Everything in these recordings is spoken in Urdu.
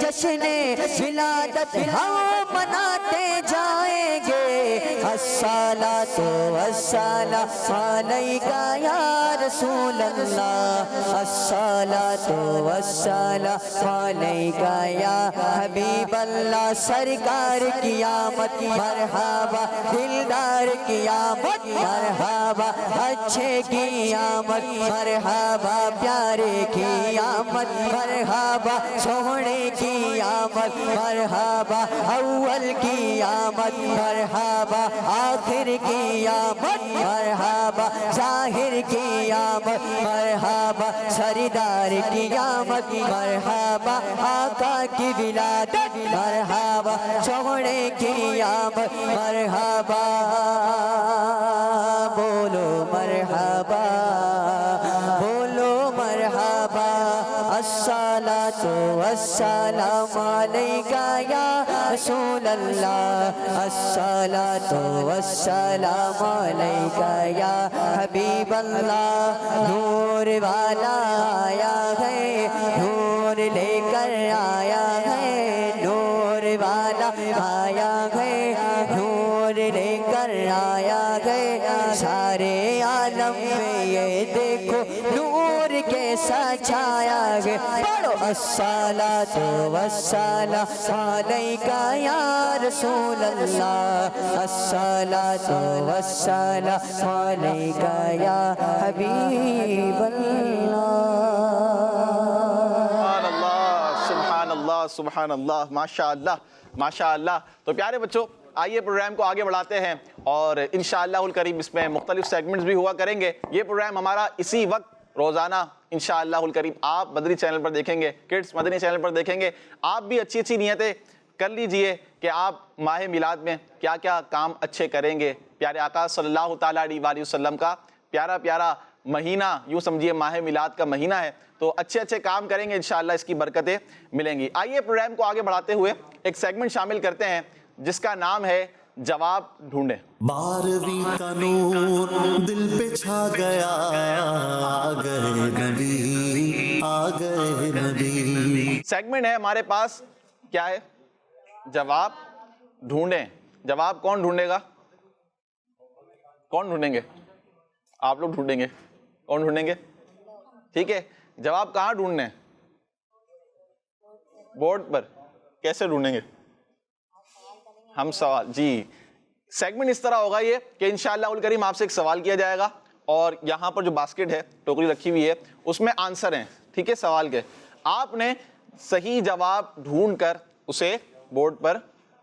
جشن ولادت ہم مناتے جائیں گے الصلاۃ والسلام علیک یا رسول اللہ الصلاۃ والسلام علیک یا حبیب اللہ سرکار کی آمد مرحبا دلدار کی آمد مرحبا اچھے کی آمد مرحبا پیارے کی آمد مرحبا سونے کی آمد مرحبا اول کی آمد مرحبا آخر کی آمد مرحبا ظاہر کی آمد مرحبا سردار کی آمد مرحبا آقا کی ولادت مرحبا سونے کی آمد مرحبا بولو مرحبا بولو مرحبا الصلاۃ والسلام علیک یا رسول اللہ الصلاۃ والسلام علیک یا حبیب اللہ نور والا آیا ہے نور لے کر آیا ہے نور والا آیا ہے نور لے کر آیا ہے سارے عالم میں یہ دیکھو نور کیسا چھایا ہے پڑھو الصلاۃ والسلام علیک یا رسول اللہ الصلاۃ والسلام علیک یا حبیب اللہ سبحان اللہ سبحان اللہ ماشاء اللہ ماشاء اللہ. تو پیارے بچوں آئیے پروگرام کو آگے بڑھاتے ہیں اور انشاءاللہ الکریم اس میں مختلف سیگمنٹس بھی ہوا کریں گے. یہ پروگرام ہمارا اسی وقت روزانہ انشاءاللہ الکریم آپ مدنی چینل پر دیکھیں گے, کڈس مدنی چینل پر دیکھیں گے. آپ بھی اچھی اچھی نیتیں کر لیجئے کہ آپ ماہ میلاد میں کیا کیا کام اچھے کریں گے. پیارے آقا صلی اللہ تعالیٰ علیہ وسلم کا پیارا پیارا مہینہ, یوں سمجھیے ماہ میلاد کا مہینہ ہے, تو اچھے اچھے کام کریں گے انشاءاللہ اس کی برکتیں ملیں گی. آئیے پروگرام کو آگے بڑھاتے ہوئے ایک سیگمنٹ شامل کرتے ہیں جس کا نام ہے جواب ڈھونڈیں. 12ویں کا نور دل پہ چھا گیا آ گئے نبی آ گئے نبی. سیگمنٹ ہے ہمارے پاس, کیا ہے؟ جواب ڈھونڈیں. جواب کون ڈھونڈے گا؟ کون ڈھونڈیں گے؟ آپ لوگ ڈھونڈیں گے. کون ڈھونڈیں گے؟ ٹھیک ہے. جواب کہاں ڈھونڈنے؟ بورڈ پر. کیسے ڈھونڈیں گے؟ ہم سوال, جی سیگمنٹ اس طرح ہوگا یہ کہ انشاءاللہ الکریم آپ سے ایک سوال کیا جائے گا اور یہاں پر جو باسکٹ ہے, ٹوکری رکھی ہوئی ہے, اس میں آنسر ہیں, ٹھیک ہے, سوال کے. آپ نے صحیح جواب ڈھونڈ کر اسے بورڈ پر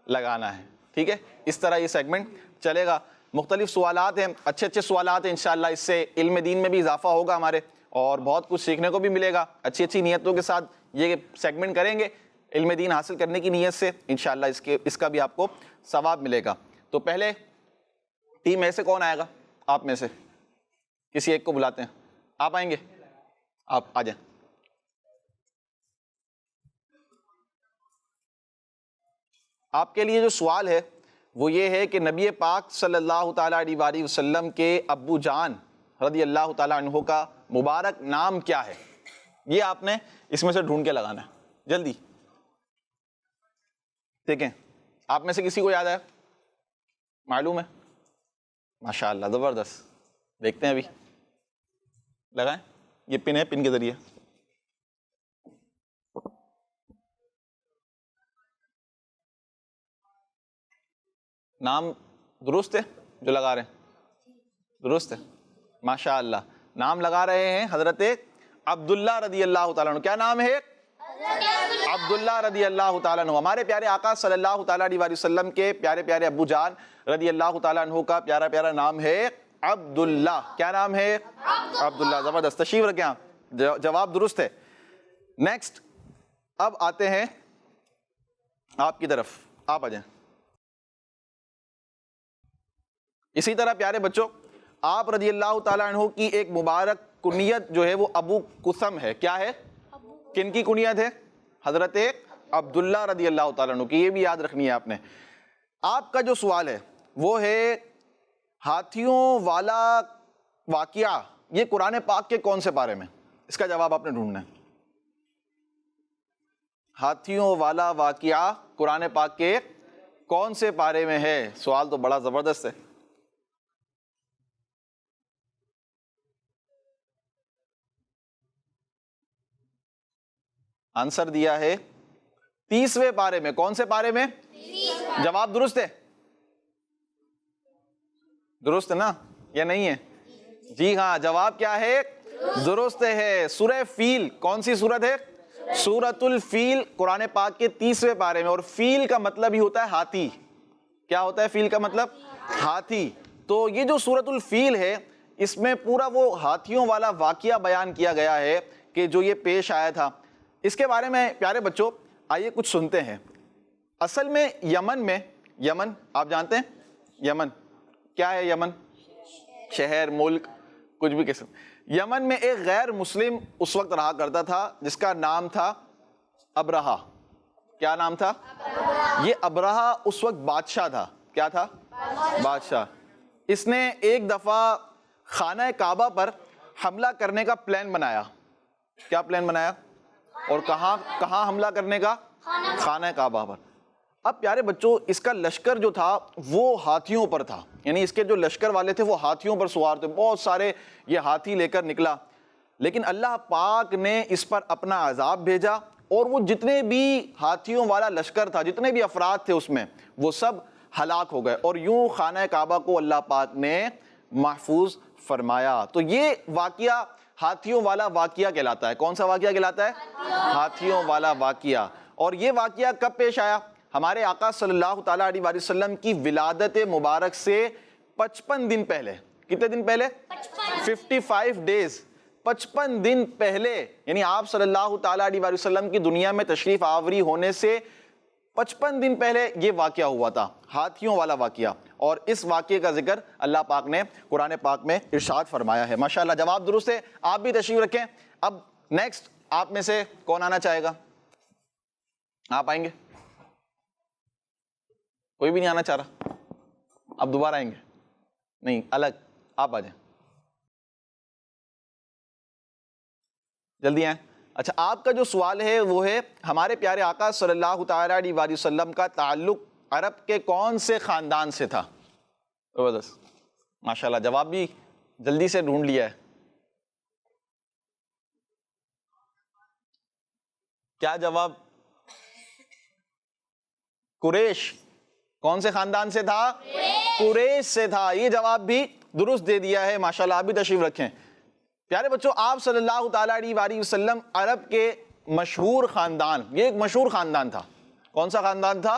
لگانا ہے, ٹھیک ہے. اس طرح یہ سیگمنٹ چلے گا. مختلف سوالات ہیں, اچھے اچھے سوالات ہیں انشاءاللہ. اس سے علم دین میں بھی اضافہ ہوگا ہمارے اور بہت کچھ سیکھنے کو بھی ملے گا. اچھی اچھی نیتوں کے ساتھ یہ سیگمنٹ کریں گے علم دین حاصل کرنے کی نیت سے, انشاءاللہ اس کا بھی آپ کو ثواب ملے گا. تو پہلے ٹیم میں سے کون آئے گا؟ آپ میں سے کسی ایک کو بلاتے ہیں. آپ آئیں گے؟ آپ آ جائیں. آپ کے لیے جو سوال ہے وہ یہ ہے کہ نبی پاک صلی اللہ تعالیٰ علیہ وسلم کے ابو جان رضی اللہ تعالیٰ عنہ کا مبارک نام کیا ہے؟ یہ آپ نے اس میں سے ڈھونڈ کے لگانا ہے, جلدی. دیکھیں آپ میں سے کسی کو یاد ہے؟ معلوم ہے؟ ماشاءاللہ زبردست. دیکھتے ہیں ابھی, لگائیں. یہ پن ہے, پن کے ذریعے. نام درست ہے جو لگا رہے ہیں؟ درست ہے ماشاءاللہ. نام لگا رہے ہیں حضرت عبداللہ رضی اللہ تعالیٰ عنہ. کیا نام ہے؟ عبداللہ رضی اللہ تعالیٰ عنہ. ہمارے پیارے آقا صلی اللہ تعالیٰ علیہ وسلم کے پیارے پیارے ابو جان رضی اللہ تعالیٰ عنہ کا پیارا پیارا نام ہے عبداللہ. کیا نام ہے؟ عبداللہ. زبردست, تشریف رکھیں آپ. جواب درست ہے. نیکسٹ اب آتے ہیں آپ کی طرف, آپ آ جائیں. اسی طرح پیارے بچوں آپ رضی اللہ تعالیٰ عنہ کی ایک مبارک کنیت جو ہے وہ ابو قسم ہے. کیا ہے؟ کن کی کنیت ہے؟ حضرت عبداللہ رضی اللہ تعالیٰ عنہ کی. یہ بھی یاد رکھنی ہے آپ نے. آپ کا جو سوال ہے وہ ہے ہاتھیوں والا واقعہ یہ قرآن پاک کے کون سے پارے میں؟ اس کا جواب آپ نے ڈھونڈنا ہے. ہاتھیوں والا واقعہ قرآن پاک کے کون سے پارے میں ہے؟ سوال تو بڑا زبردست ہے. آنسر دیا ہے 30ویں پارے میں. کون سے پارے میں؟ جواب درست ہے؟ درست ہے نا یا نہیں ہے؟ جی ہاں، جواب کیا ہے؟ درست ہے. سورہ فیل کون سی سورت ہے؟ سورۃ الفیل قرآن پاک کے 30ویں پارے میں. اور فیل کا مطلب ہی ہوتا ہے ہاتھی. کیا ہوتا ہے فیل کا مطلب؟ ہاتھی. تو یہ جو سورۃ الفیل ہے اس میں پورا وہ ہاتھیوں والا واقعہ بیان کیا گیا ہے کہ جو یہ پیش آیا تھا. اس کے بارے میں پیارے بچوں آئیے کچھ سنتے ہیں. اصل میں یمن آپ جانتے ہیں یمن کیا ہے؟ یمن شہر، ملک، کچھ بھی قسم. یمن میں ایک غیر مسلم اس وقت رہا کرتا تھا جس کا نام تھا ابرہہ. کیا نام تھا؟ یہ ابرہہ اس وقت بادشاہ تھا. کیا تھا؟ بادشاہ. اس نے ایک دفعہ خانہ کعبہ پر حملہ کرنے کا پلان بنایا. کیا پلان بنایا؟ اور کہاں حملہ کرنے کا؟ خانہ کعبہ پر. اب پیارے بچوں اس کا لشکر جو تھا وہ ہاتھیوں پر تھا. یعنی اس کے جو لشکر والے تھے وہ ہاتھیوں پر سوار تھے. بہت سارے یہ ہاتھی لے کر نکلا. لیکن اللہ پاک نے اس پر اپنا عذاب بھیجا اور وہ جتنے بھی ہاتھیوں والا لشکر تھا، جتنے بھی افراد تھے اس میں، وہ سب ہلاک ہو گئے. اور یوں خانہ کعبہ کو اللہ پاک نے محفوظ فرمایا. تو یہ واقعہ ہاتھیوں والا واقعہ کہلاتا ہے. کون سا واقعہ کہلاتا ہے؟ ہاتھیوں والا واقعہ. اور یہ واقعہ کب پیش آیا؟ ہمارے آقا صلی اللہ تعالیٰ علیہ وآلہ وسلم کی ولادت مبارک سے 55 دن پہلے. کتنے دن پہلے؟ 55 ڈیز. 55 دن پہلے، یعنی آپ صلی اللہ تعالیٰ علیہ وآلہ وسلم کی دنیا میں تشریف آوری ہونے سے 55 دن پہلے یہ واقعہ ہوا تھا، ہاتھیوں والا واقعہ. اور اس واقعے کا ذکر اللہ پاک نے قرآن پاک میں ارشاد فرمایا ہے. ماشاءاللہ جواب درست ہے. آپ بھی تشریف رکھیں. اب نیکسٹ آپ میں سے کون آنا چاہے گا؟ آپ آئیں گے؟ کوئی بھی نہیں آنا چاہ رہا؟ اب دوبارہ آئیں گے؟ نہیں، الگ آپ آ جائیں. جلدی آئیں. اچھا، آپ کا جو سوال ہے وہ ہے ہمارے پیارے آقا صلی اللہ تعالیٰ علیہ وآلہ وسلم کا تعلق عرب کے کون سے خاندان سے تھا؟ زبردست، ماشاءاللہ جواب بھی جلدی سے ڈھونڈ لیا ہے. کیا جواب؟ قریش. کون سے خاندان سے تھا؟ قریش سے تھا. یہ جواب بھی درست دے دیا ہے. ماشاءاللہ آپ بھی تشریف رکھیں. پیارے بچوں آپ صلی اللہ تعالیٰ علیہ وآلہ وسلم عرب کے مشہور خاندان، یہ ایک مشہور خاندان تھا. کون سا خاندان تھا؟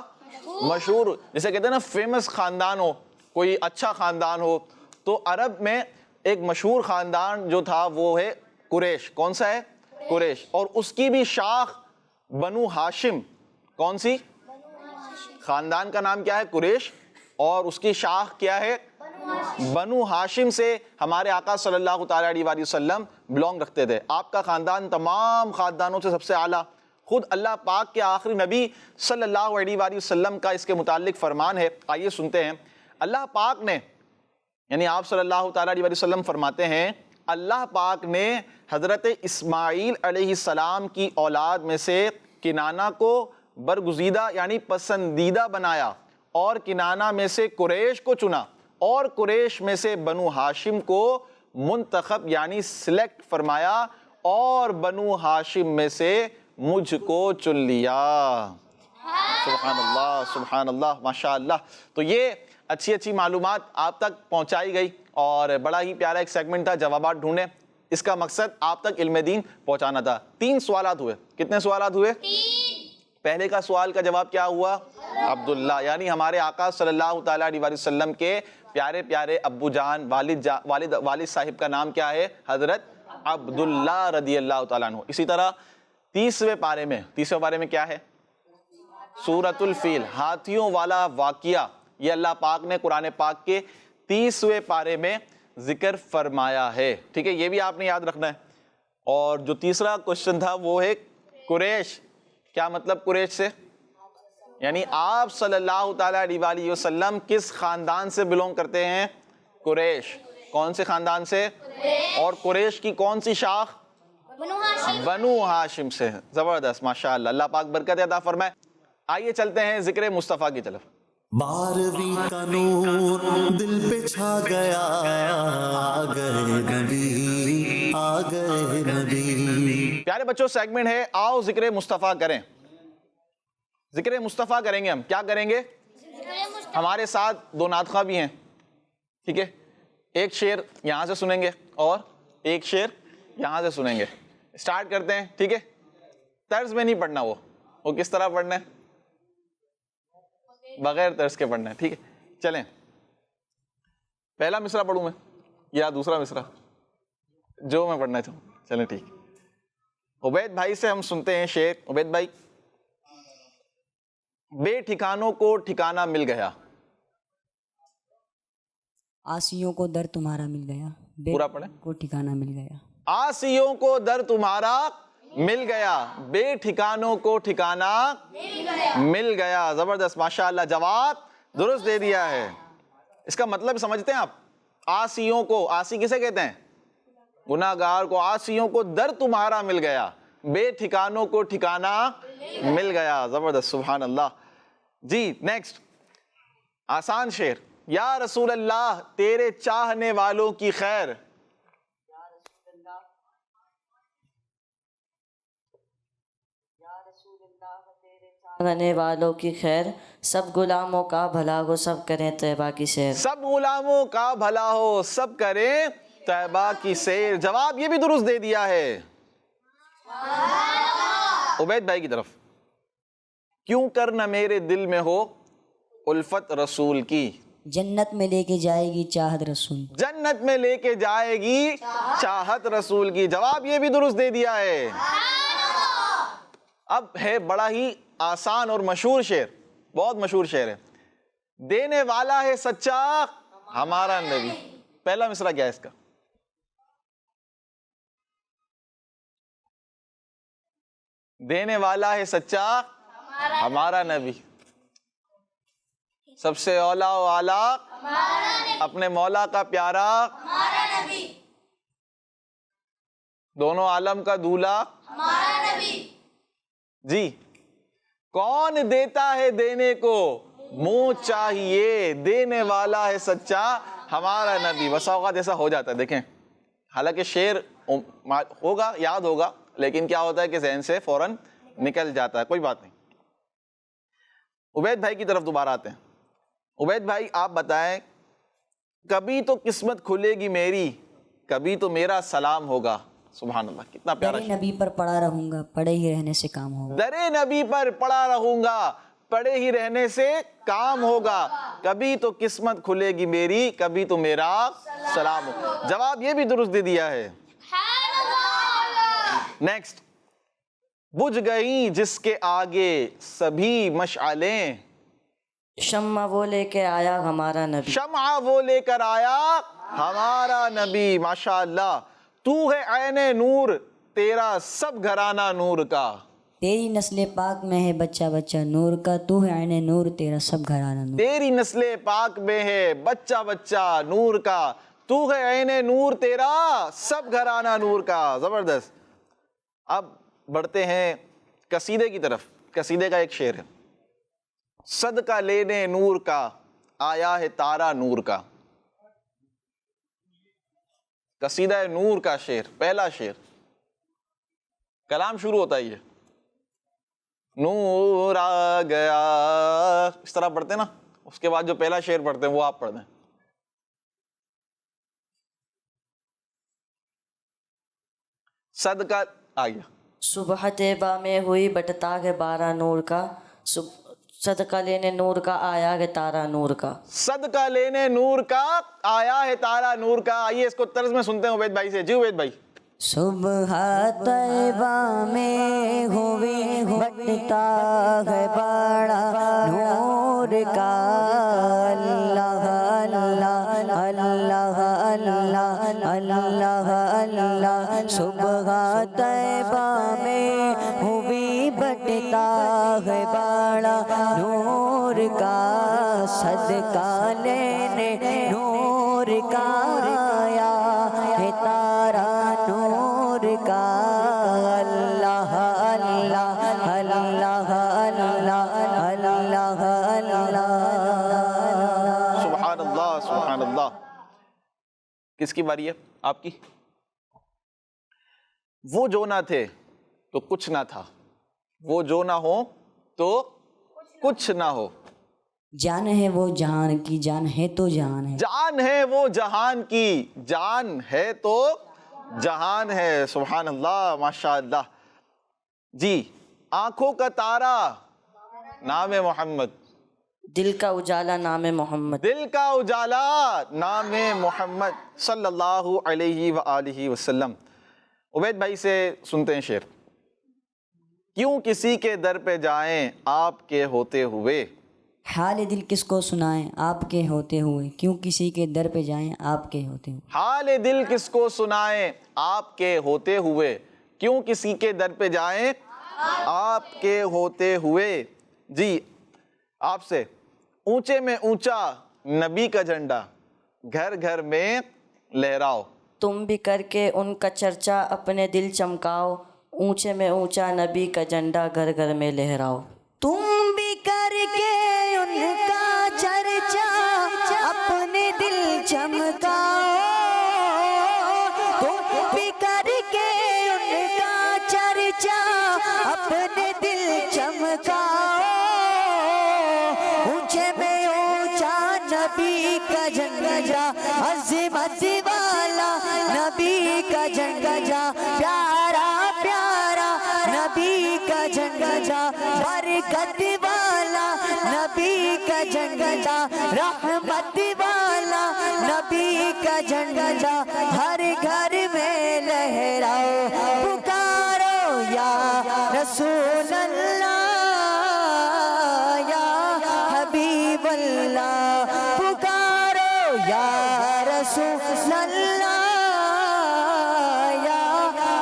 مشہور. جسے کہتے ہیں نا فیمس خاندان ہو، کوئی اچھا خاندان ہو. تو عرب میں ایک مشہور خاندان جو تھا وہ ہے قریش. کون سا ہے؟ قریش. اور اس کی بھی شاخ بنو ہاشم. کون سی؟ خاندان کا نام کیا ہے؟ قریش. اور اس کی شاخ کیا ہے؟ بنو ہاشم سے ہمارے آقا صلی اللہ تعالیٰ علیہ وآلہ وسلم بلونگ رکھتے تھے. آپ کا خاندان تمام خاندانوں سے سب سے اعلیٰ. خود اللہ پاک کے آخری نبی صلی اللہ علیہ وآلہ وسلم کا اس کے متعلق فرمان ہے. آئیے سنتے ہیں. اللہ پاک نے، یعنی آپ صلی اللہ تعالیٰ علیہ وآلہ وسلم فرماتے ہیں اللہ پاک نے حضرت اسماعیل علیہ السلام کی اولاد میں سے کنانہ کو برگزیدہ یعنی پسندیدہ بنایا اور کنانہ میں سے قریش کو چنا اور قریش میں سے بنو ہاشم کو منتخب یعنی سلیکٹ فرمایا اور بنو ہاشم میں سے مجھ کو چن لیا. سبحان اللہ سبحان اللہ ماشاءاللہ. تو یہ اچھی معلومات آپ تک پہنچائی گئی اور بڑا ہی پیارا ایک سیگمنٹ تھا جوابات ڈھونڈیں. اس کا مقصد آپ تک علم دین پہنچانا تھا. 3 سوالات ہوئے. کتنے سوالات ہوئے؟ 3. پہلے کا سوال کا جواب کیا ہوا؟ عبداللہ. یعنی ہمارے آقا صلی اللہ تعالیٰ علیہ وسلم کے پیارے پیارے ابو جان والد صاحب کا نام کیا ہے؟ حضرت عبداللہ رضی اللہ تعالیٰ عنہ. اسی طرح 30ویں پارے میں کیا ہے؟ سورۃ الفیل، ہاتھیوں والا واقعہ. یہ اللہ پاک نے قرآن پاک کے 30ویں پارے میں ذکر فرمایا ہے. ٹھیک ہے، یہ بھی آپ نے یاد رکھنا ہے. اور جو تیسرا کوشچن تھا وہ ہے قریش. کیا مطلب قریش سے؟ یعنی آپ صلی اللہ تعالیٰ علیہ وآلہ وسلم کس خاندان سے بلونگ کرتے ہیں؟ قریش. کون سے خاندان سے؟ اور قریش کی کون سی شاخ؟ بنو ہاشم سے ہیں. زبردست ماشاءاللہ, اللہ پاک برکت عطا فرمائے. آئیے چلتے ہیں ذکر مصطفیٰ کی طرف. 12ویں کا نور دل پہ چھا گیا, آ گئے نبی, آ گئے نبی. پیارے بچوں, سیگمنٹ ہے آؤ ذکر مصطفیٰ کریں. ذکر مصطفیٰ کریں گے ہم. کیا کریں گے؟ ہمارے ساتھ 2 نعت خواں بھی ہیں, ٹھیک ہے. ایک شعر یہاں سے سنیں گے اور ایک شعر یہاں سے سنیں گے. اسٹارٹ کرتے ہیں, ٹھیک ہے. طرز میں نہیں پڑھنا, وہ کس طرح پڑھنا ہے؟ بغیر طرز کے پڑھنا ہے, ٹھیک ہے. چلیں, پہلا مصرع پڑھوں میں یا دوسرا مصرع؟ جو میں پڑھنا چاہوں. چلیں ٹھیک. عبید بھائی سے ہم سنتے ہیں شعر. عبید بھائی, بے ٹھکانوں کو ٹھکانہ مل گیا. آسیوں کو در تمہارا مل گیا, بے پورا پڑھیں. کو ٹھکانہ مل گیا. آسیوں کو در تمہارا مل گیا, بے ٹھکانوں کو ٹھکانہ مل گیا. زبردست ماشاءاللہ, جواب درست دے دیا ہے. اس کا مطلب سمجھتے ہیں آپ؟ آسیوں کو, آسی کسے کہتے ہیں؟ گناہگار کو. آسیوں کو در تمہارا مل گیا, بے ٹھکانوں کو ٹھکانہ مل گیا. زبردست, سبحان اللہ. جی نیکسٹ, آسان شعر. یا رسول اللہ تیرے چاہنے والوں کی خیر. چاہنے والوں کی خیر, سب غلاموں کا بھلا ہو, سب کریں طیبہ کی سیر. سب غلاموں کا بھلا ہو, سب کریں طیبہ کی سیر. جواب یہ بھی درست دے دیا ہے. عبید بھائی کی طرف. کیوں کر نہ میرے دل میں ہو الفت رسول کی. جنت میں لے کے جائے گی چاہت رسول. جنت میں لے کے جائے گی چاہت رسول کی. جواب یہ بھی درست دے دیا ہے. اب ہے بڑا ہی آسان اور مشہور شعر, بہت مشہور شعر ہے. دینے والا ہے سچا ہمارا نبی. پہلا مصرع کیا ہے اس کا؟ دینے والا ہے سچا ہمارا نبی. سب سے اولا و اعلیٰ اپنے مولا کا پیارا, دونوں عالم کا دولہا. جی, کون دیتا ہے دینے کو منہ چاہیے, دینے والا ہے سچا ہمارا نبی. بس اوقات ایسا ہو جاتا ہے, دیکھیں حالانکہ شعر ہوگا, یاد ہوگا, لیکن کیا ہوتا ہے کہ ذہن سے فوراً نکل جاتا ہے. کوئی بات نہیں. عبید بھائی کی طرف دوبارہ آتے ہیں. عبید بھائی آپ بتائیں, کبھی تو قسمت کھلے گی میری, کبھی تو میرا سلام ہوگا. سبحان اللہ, کتنا پیارا. در نبی پر پڑا رہوں گا, پڑے ہی رہنے سے کام ہوگا. در نبی پر پڑا رہوں گا, پڑے ہی رہنے سے کام ہوگا. کبھی تو قسمت کھلے گی میری, کبھی تو میرا سلام ہوگا. جواب یہ بھی درست دے دیا ہے. نیکسٹ, بجھ گئی جس کے آگے سبھی مشعلیں. شمع وہ لے کے آیا ہمارا نبی. شمع وہ لے کر آیا ہمارا نبی. ماشاءاللہ, تو ہے عین نور تیرا سب گھرانہ نور کا. تیری نسل پاک میں ہے بچہ بچہ نور کا, تو ہے عین نور تیرا سب گھرانہ نور. تیری نسل پاک میں ہے بچہ بچہ نور کا, تو ہے عین نور تیرا سب گھرانہ نور کا. زبردست. اب بڑھتے ہیں قصیدے کی طرف. قصیدے کا ایک شعر ہے. صدقہ لینے نور کا آیا ہے تارا نور کا. قصیدہ نور کا شعر, پہلا شعر. کلام شروع ہوتا ہے یہ, نور آ گیا, اس طرح پڑھتے ہیں نا. اس کے بعد جو پہلا شعر پڑھتے ہیں وہ آپ پڑھ دیں. صدقہ آ گیا. صبح طیبہ میں ہوئی بٹتا ہے بارہ نور کا, صدقہ لینے نور کا آیا ہے تارا نور کا. صدقہ لینے نور کا آیا ہے تارا نور کا. آئیے اس کو طرز میں سنتے ہیں عبید بھائی سے. جی عبید بھائی. صبح طیبہ میں ہوئی بٹتا ہے بڑا نور کا, اللہ اللہ اللہ اللہ اللہ اللہ. صبح طیبہ میں ہوئی بٹتا ہے بڑا نور کا, صدقہ لینے نور کا آیا ہے تارا نور کا, کس کی باری ہے؟ آپ کی. وہ جو نہ تھے تو کچھ نہ تھا، وہ جو نہ ہو تو کچھ نہ ہو. جان ہے وہ جہان کی، جان ہے تو جہان ہے. جان ہے وہ جہان کی، جان ہے تو جہان ہے. سبحان اللہ، ماشاء اللہ. جی، آنکھوں کا تارا نام محمد، دل کا اجالا نام محمد، دل کا اجالا نام محمد صلی اللہ علیہ وآلہ وسلم. عبید بھائی سے سنتے ہیں شعر. کیوں کسی کے در پہ جائیں آپ کے ہوتے ہوئے، حال دل کس کو سنائیں آپ کے ہوتے ہوئے، کیوں کسی کے در پہ جائیں آپ کے ہوتے ہوئے. حال دل کس کو سنائیں آپ کے ہوتے ہوئے، کیوں کسی کے در پہ جائیں آپ کے ہوتے ہوئے. جی، آپ سے اونچے میں اونچا نبی کا جھنڈا گھر گھر میں لہراؤ. تم بھی کر کے ان کا چرچا اپنے دل چمکاؤ، اونچے میں اونچا نبی کا جھنڈا گھر گھر میں لہراؤ. تم بھی کر کے ان کا چرچا اپنے دل چمکاؤ، تم بھی کر کے ان کا چرچا اپنے دل چمکاؤ. اونچے میں اونچا نبی کا جھنڈا، عظمت والا نبی کا جھنڈا، پیارا پیارا نبی کا جھنڈا، برکت والا نبی کا جھنڈا، رحمت والا نبی کا جھنڈا، ہر گھر میں لہراؤ. پکارو یا رسول اللہ یا حبیب اللہ، پکارو یا رسول اللہ یا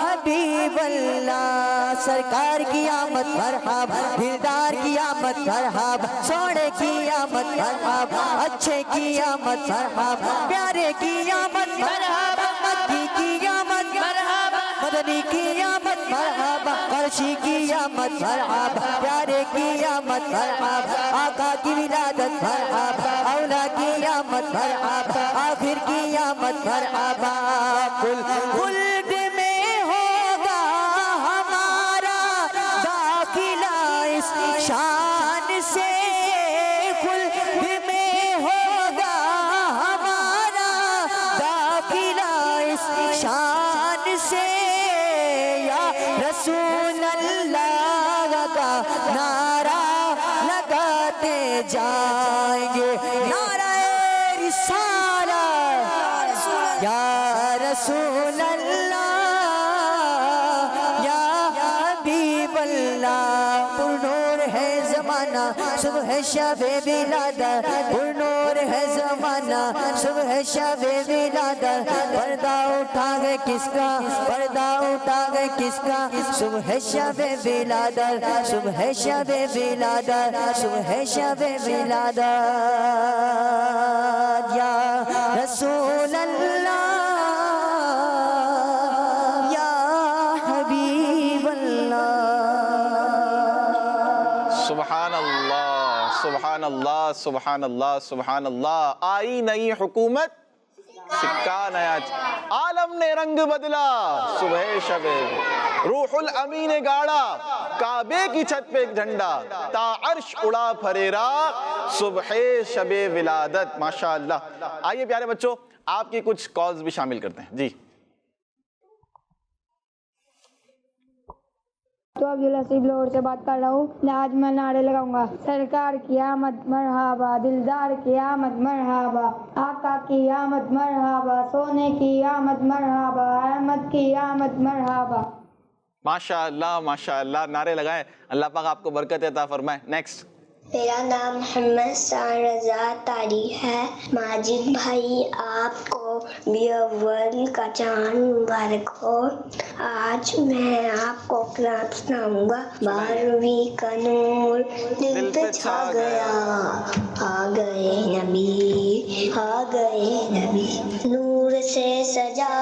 حبیب اللہ. سرکار کی آمد مرحبا، دلدار کی آمد مرحبا، سوڑے کی آمد مرحبا، اچھے کی آمد مرحبا، پیارے کی آمد مرحبا، مکی کی آمد مرحبا، مدنی کی آمد مرحبا، فرشی کی آمد مرحبا، پیارے کی آمد مرحبا، آقا کی ولادت مرحبا، اولا کی آمد مرحبا، آخر کی آمد مرحبا. خلد میں ہوگا ہمارا داخلہ اس شان سے، خلد میں ہوگا ہمارا داخلہ اس شان سے. یا رسول اللہ کا نعرہ لگاتے جائیں گے، نعرہ رسالت یا رسول اللہ یا حبیب اللہ. پرنور ہے زمانہ صبح شب ولادت، پرنور ہے زمانہ صبح شب ولادت. پردہ اٹھا گئے کس کا، پردہ اٹھا گئے کس کا، صبح شب ولادت، صبح شب ولادت، صبح شب ولادت. یا رسول اللہ یا حبیب اللہ. سبحان اللہ، سبحان اللہ، سبحان اللہ، سبحان اللہ. آئی نئی حکومت، سکہ نیا، عالم نے رنگ بدلا صبح شب، روح الامین گاڑا کعبے کی چھت پہ ایک جھنڈا، تا عرش اڑا پھریرا صبح شب ولادت. ماشاءاللہ. آئیے پیارے بچوں، آپ کی کچھ کالز بھی شامل کرتے ہیں. جی، تو عبداللہ سیب لاہور سے بات کر رہا ہوں. آج میں نعرے لگاؤں گا. سرکار کی آمد مرحبا، دلدار کی آمد مرحبا، آقا کی آمد مرحبا، سونے کی آمد مرحبا، احمد کی آمد مرحبا. ماشاءاللہ، ماشاءاللہ. نعرے لگائیں. اللہ پاک آپ کو برکت عطا فرمائے. نیکسٹ. میرا نام محمد سان رضا تاری ہے. ماجد بھائی آپ کو بھی اول کا چاند مبارک ہو. آج میں آپ کو کلام سناؤں گا. 12ویں کا نور دل پہ چھا گیا، آ گئے نبی، آ گئے نبی، نور سے سجا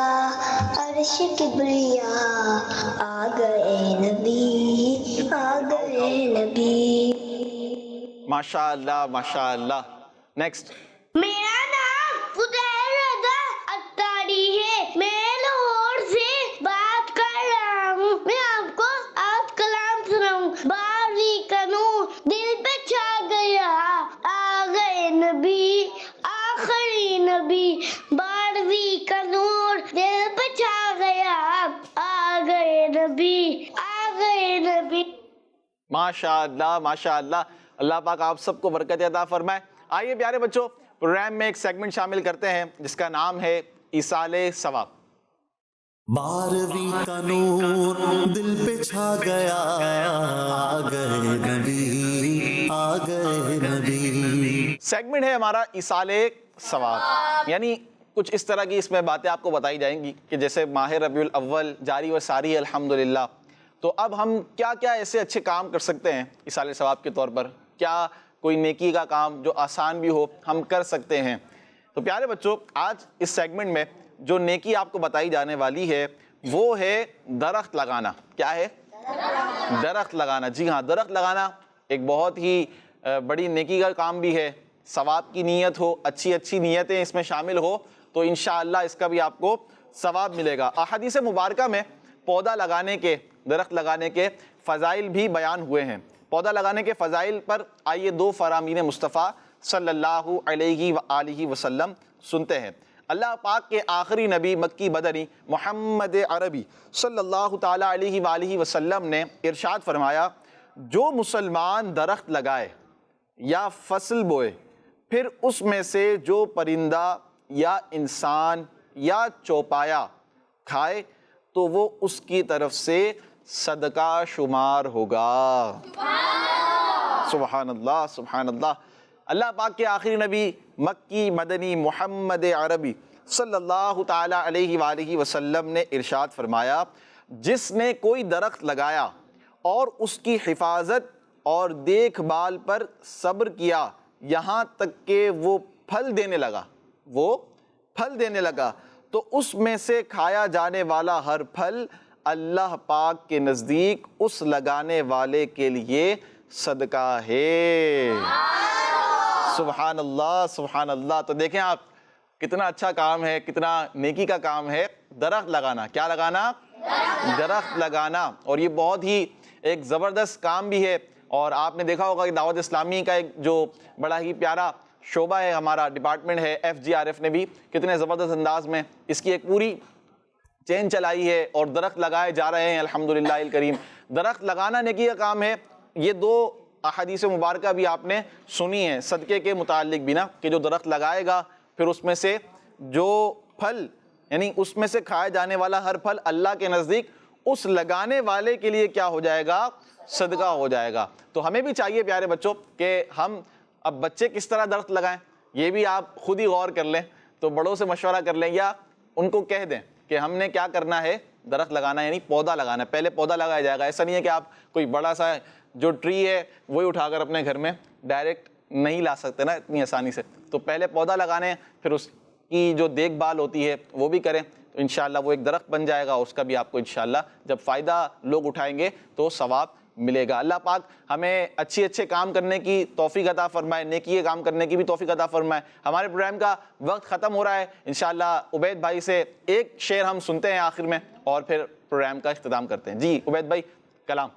عرش کبریا، آ گئے نبی، آ گئے نبی. ماشاءاللہ، ماشاءاللہ. نیکسٹ. میرا نام فضیل رضا اتاری نبی آ گئے نبی. ماشاءاللہ ماشاءاللہ. اللہ پاک آپ سب کو برکت عطا فرمائے. آئیے پیارے بچوں پروگرام میں ایک سیگمنٹ شامل کرتے ہیں جس کا نام ہے ایصال ثواب. 12ویں کا نور دل پہ چھا گیا آ گئے نبی آ گئے نبی. سیگمنٹ ہے ہمارا ایصال ثواب، یعنی کچھ اس طرح کی اس میں باتیں آپ کو بتائی جائیں گی کہ جیسے ماہ ربیع الاول جاری و ساری ہے الحمدللہ، تو اب ہم کیا کیا ایسے اچھے کام کر سکتے ہیں ایصال ثواب کے طور پر، کیا کوئی نیکی کا کام جو آسان بھی ہو ہم کر سکتے ہیں. تو پیارے بچوں آج اس سیگمنٹ میں جو نیکی آپ کو بتائی جانے والی ہے وہ ہے درخت لگانا. کیا ہے؟ درخت لگانا. جی ہاں، درخت لگانا ایک بہت ہی بڑی نیکی کا کام بھی ہے. ثواب کی نیت ہو، اچھی اچھی نیتیں اس میں شامل ہو تو انشاءاللہ اس کا بھی آپ کو ثواب ملے گا. احادیث مبارکہ میں پودا لگانے کے، درخت لگانے کے فضائل بھی بیان ہوئے ہیں. پودا لگانے کے فضائل پر آئیے 2 فرامین مصطفیٰ صلی اللہ علیہ وآلہ وسلم سنتے ہیں. اللہ پاک کے آخری نبی مکی مدنی محمد عربی صلی اللہ تعالیٰ علیہ وآلہ وسلم نے ارشاد فرمایا، جو مسلمان درخت لگائے یا فصل بوئے پھر اس میں سے جو پرندہ یا انسان یا چوپایا کھائے تو وہ اس کی طرف سے صدقہ شمار ہوگا. سبحان اللہ سبحان اللہ. اللہ پاک کے آخری نبی مکی مدنی محمد عربی صلی اللہ تعالیٰ علیہ وآلہ وسلم نے ارشاد فرمایا، جس نے کوئی درخت لگایا اور اس کی حفاظت اور دیکھ بھال پر صبر کیا یہاں تک کہ وہ پھل دینے لگا تو اس میں سے کھایا جانے والا ہر پھل اللہ پاک کے نزدیک اس لگانے والے کے لیے صدقہ ہے. سبحان اللہ سبحان اللہ. تو دیکھیں آپ کتنا اچھا کام ہے، کتنا نیکی کا کام ہے درخت لگانا. کیا لگانا؟ درخت لگانا. اور یہ بہت ہی ایک زبردست کام بھی ہے. اور آپ نے دیکھا ہوگا کہ دعوت اسلامی کا ایک جو بڑا ہی پیارا شعبہ ہے، ہمارا ڈپارٹمنٹ ہے FGRF نے بھی کتنے زبردست انداز میں اس کی ایک پوری چین چلائی ہے اور درخت لگائے جا رہے ہیں الحمدللہ الکریم. درخت لگانا نیکی کا کام ہے. یہ 2 احادیث مبارکہ بھی آپ نے سنی ہیں صدقے کے متعلق بھی نا، کہ جو درخت لگائے گا پھر اس میں سے جو پھل، یعنی اس میں سے کھائے جانے والا ہر پھل اللہ کے نزدیک اس لگانے والے کے لیے کیا ہو جائے گا؟ صدقہ ہو جائے گا. تو ہمیں بھی چاہیے پیارے بچوں کہ ہم اب بچے کس طرح درخت لگائیں یہ بھی آپ خود ہی غور کر لیں. تو بڑوں سے مشورہ کر لیں یا ان کو کہہ دیں کہ ہم نے کیا کرنا ہے، درخت لگانا یعنی پودا لگانا. پہلے پودا لگایا جائے گا. ایسا نہیں ہے کہ آپ کوئی بڑا سا جو ٹری ہے وہی اٹھا کر اپنے گھر میں ڈائریکٹ نہیں لا سکتے نا اتنی آسانی سے. تو پہلے پودا لگانے، پھر اس کی جو دیکھ بھال ہوتی ہے وہ بھی کریں تو انشاءاللہ وہ ایک درخت بن جائے گا. اس کا بھی آپ کو انشاءاللہ جب فائدہ لوگ اٹھائیں گے تو ثواب ملے گا. اللہ پاک ہمیں اچھے کام کرنے کی توفیق عطا فرمائے، نیکی کے کام کرنے کی بھی توفیق عطا فرمائے. ہمارے پروگرام کا وقت ختم ہو رہا ہے. انشاءاللہ عبید بھائی سے ایک شعر ہم سنتے ہیں آخر میں اور پھر پروگرام کا اختتام کرتے ہیں. جی عبید بھائی کلام.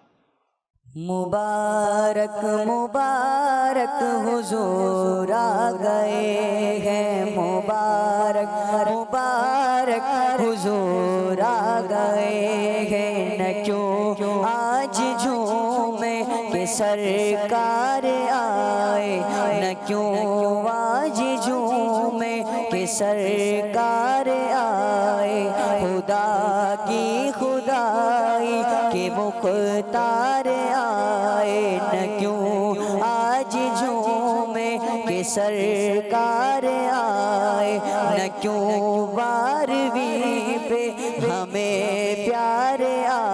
مبارک مبارک حضور آ گئے ہیں، مبارک مبارک حضور آ گئے ہیں. نہ کیوں آج جھومے کہ سرکار آئے، نہ کیوں آج جھومے کہ سرکار آئے. خدا کی خدائی کے مختار آئے، نہ کیوں آج جھومے کہ سرکار آئے. نہ کیوں 12ویں پہ ہمیں پیار آئے.